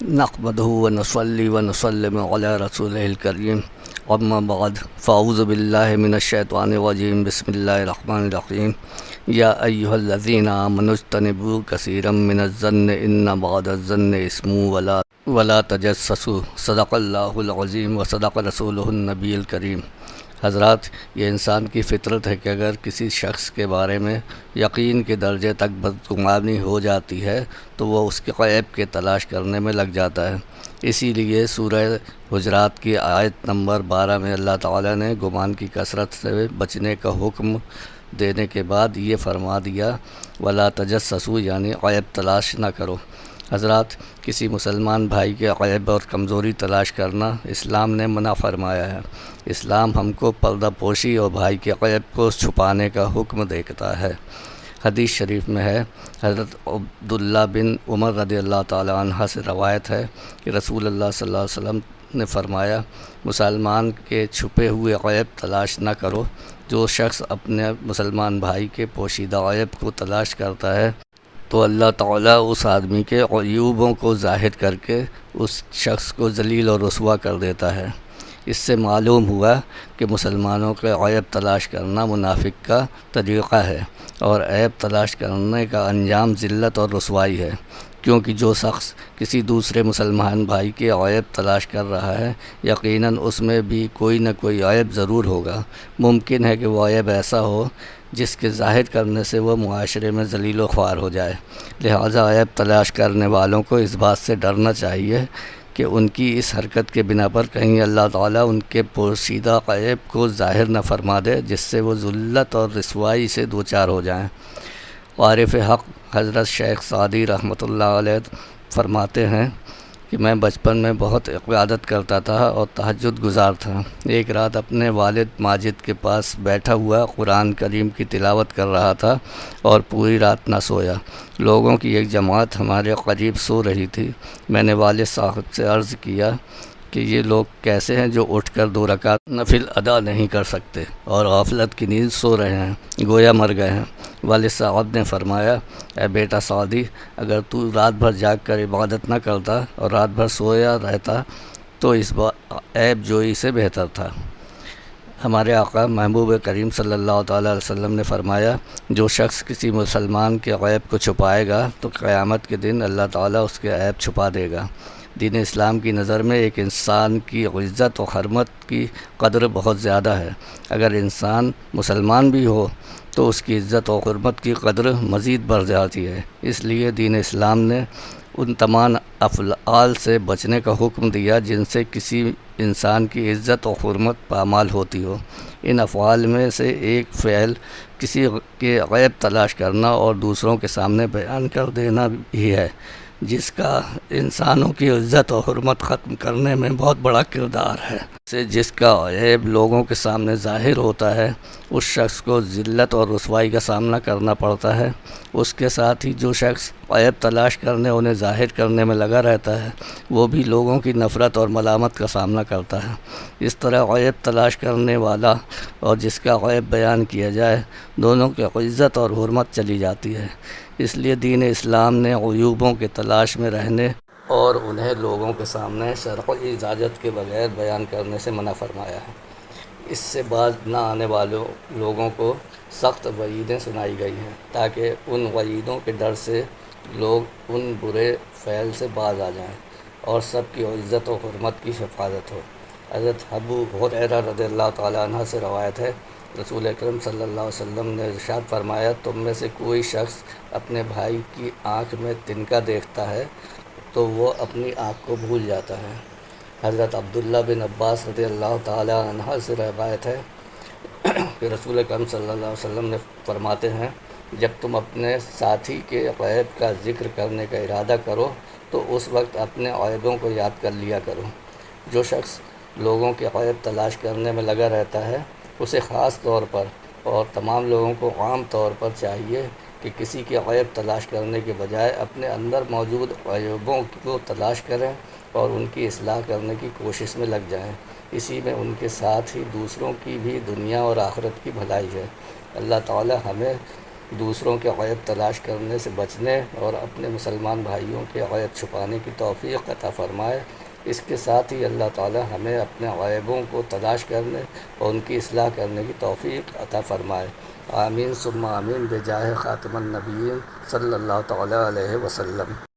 نحمده ونصلي ونسلم على رسوله الكريم اما بعد فاعوذ بالله من الشيطان الرجيم بسم الله الرحمن الرحيم يا ايها الذين آمنوا اجتنبوا كثيرا من الظن ان بعض الظن اسم ولا تجسسوا صدق الله العظيم وصدق رسوله النبي الكريم۔ حضرات، یہ انسان کی فطرت ہے کہ اگر کسی شخص کے بارے میں یقین کے درجے تک بدگمانی ہو جاتی ہے تو وہ اس کے عیب کے تلاش کرنے میں لگ جاتا ہے۔ اسی لیے سورہ حجرات کی آیت نمبر 12 میں اللہ تعالیٰ نے گمان کی کثرت سے بچنے کا حکم دینے کے بعد یہ فرما دیا ولا تجسسوا، یعنی عیب تلاش نہ کرو۔ حضرات، کسی مسلمان بھائی کے عیب اور کمزوری تلاش کرنا اسلام نے منع فرمایا ہے۔ اسلام ہم کو پردہ پوشی اور بھائی کے عیب کو چھپانے کا حکم دیتا ہے۔ حدیث شریف میں ہے، حضرت عبداللہ بن عمر رضی اللہ تعالی عنہ سے روایت ہے کہ رسول اللہ صلی اللہ علیہ وسلم نے فرمایا، مسلمان کے چھپے ہوئے عیب تلاش نہ کرو۔ جو شخص اپنے مسلمان بھائی کے پوشیدہ عیب کو تلاش کرتا ہے تو اللہ تعالیٰ اس آدمی کے عیوبوں کو ظاہر کر کے اس شخص کو ذلیل اور رسوا کر دیتا ہے۔ اس سے معلوم ہوا کہ مسلمانوں کے عیب تلاش کرنا منافق کا طریقہ ہے، اور عیب تلاش کرنے کا انجام ذلت اور رسوائی ہے، کیونکہ جو شخص کسی دوسرے مسلمان بھائی کے عیب تلاش کر رہا ہے یقیناً اس میں بھی کوئی نہ کوئی عیب ضرور ہوگا۔ ممکن ہے کہ وہ عیب ایسا ہو جس کے ظاہر کرنے سے وہ معاشرے میں ذلیل و خوار ہو جائے۔ لہٰذا عیب تلاش کرنے والوں کو اس بات سے ڈرنا چاہیے کہ ان کی اس حرکت کے بنا پر کہیں اللہ تعالیٰ ان کے پوشیدہ عیب کو ظاہر نہ فرما دے، جس سے وہ ذلت اور رسوائی سے دوچار ہو جائیں۔ عارف حق حضرت شیخ سعدی رحمۃ اللہ علیہ فرماتے ہیں کہ میں بچپن میں بہت عبادت کرتا تھا اور تہجد گزار تھا۔ ایک رات اپنے والد ماجد کے پاس بیٹھا ہوا قرآن کریم کی تلاوت کر رہا تھا اور پوری رات نہ سویا۔ لوگوں کی ایک جماعت ہمارے قریب سو رہی تھی۔ میں نے والد صاحب سے عرض کیا کہ یہ لوگ کیسے ہیں جو اٹھ کر 2 رکعت نفل ادا نہیں کر سکتے اور غفلت کی نیند سو رہے ہیں، گویا مر گئے ہیں۔ والد صاحب نے فرمایا، اے بیٹا سعدی، اگر تو رات بھر جاگ کر عبادت نہ کرتا اور رات بھر سویا رہتا تو اس عیب جوئی سے بہتر تھا۔ ہمارے آقا محبوب کریم صلی اللہ تعالیٰ علیہ وسلم نے فرمایا، جو شخص کسی مسلمان کے عیب کو چھپائے گا تو قیامت کے دن اللہ تعالیٰ اس کے عیب چھپا دے گا۔ دین اسلام کی نظر میں ایک انسان کی عزت و حرمت کی قدر بہت زیادہ ہے۔ اگر انسان مسلمان بھی ہو تو اس کی عزت و حرمت کی قدر مزید بڑھ جاتی ہے۔ اس لیے دین اسلام نے ان تمام افعال سے بچنے کا حکم دیا جن سے کسی انسان کی عزت و حرمت پامال ہوتی ہو۔ ان افعال میں سے ایک فعل کسی کے عیب تلاش کرنا اور دوسروں کے سامنے بیان کر دینا ہی ہے، جس کا انسانوں کی عزت و حرمت ختم کرنے میں بہت بڑا کردار ہے۔ جس کا عیب لوگوں کے سامنے ظاہر ہوتا ہے اس شخص کو ذلت اور رسوائی کا سامنا کرنا پڑتا ہے۔ اس کے ساتھ ہی جو شخص عیب تلاش کرنے انہیں ظاہر کرنے میں لگا رہتا ہے وہ بھی لوگوں کی نفرت اور ملامت کا سامنا کرتا ہے۔ اس طرح عیب تلاش کرنے والا اور جس کا عیب بیان کیا جائے دونوں کی عزت اور حرمت چلی جاتی ہے۔ اس لیے دین اسلام نے عیوبوں کے تلاش میں رہنے اور انہیں لوگوں کے سامنے شرعی اجازت کے بغیر بیان کرنے سے منع فرمایا ہے۔ اس سے باز نہ آنے والوں لوگوں کو سخت وعیدیں سنائی گئی ہیں تاکہ ان وعیدوں کے ڈر سے لوگ ان برے فعل سے باز آ جائیں اور سب کی عزت و حرمت کی حفاظت ہو۔ حضرت ابو ہریرہ رضی اللہ تعالیٰ عنہ سے روایت ہے، رسول اکرم صلی اللہ علیہ وسلم نے ارشاد فرمایا، تم میں سے کوئی شخص اپنے بھائی کی آنکھ میں تنکا دیکھتا ہے تو وہ اپنی آنکھ کو بھول جاتا ہے۔ حضرت عبداللہ بن عباس رضی اللہ تعالی عنہ سے روایت ہے کہ رسول اکرم صلی اللہ علیہ وسلم نے فرماتے ہیں، جب تم اپنے ساتھی کے عیب کا ذکر کرنے کا ارادہ کرو تو اس وقت اپنے عیبوں کو یاد کر لیا کرو۔ جو شخص لوگوں کے عیب تلاش کرنے میں لگا رہتا ہے اسے خاص طور پر اور تمام لوگوں کو عام طور پر چاہیے کہ کسی کے عیب تلاش کرنے کے بجائے اپنے اندر موجود عیوبوں کو تلاش کریں اور ان کی اصلاح کرنے کی کوشش میں لگ جائیں۔ اسی میں ان کے ساتھ ہی دوسروں کی بھی دنیا اور آخرت کی بھلائی ہے۔ اللہ تعالی ہمیں دوسروں کے عیب تلاش کرنے سے بچنے اور اپنے مسلمان بھائیوں کے عیب چھپانے کی توفیق عطا فرمائے۔ اس کے ساتھ ہی اللہ تعالی ہمیں اپنے عیبوں کو تلاش کرنے اور ان کی اصلاح کرنے کی توفیق عطا فرمائے۔ آمین ثم آمین بجاہ خاتم النبیین صلی اللہ تعالی علیہ وسلم۔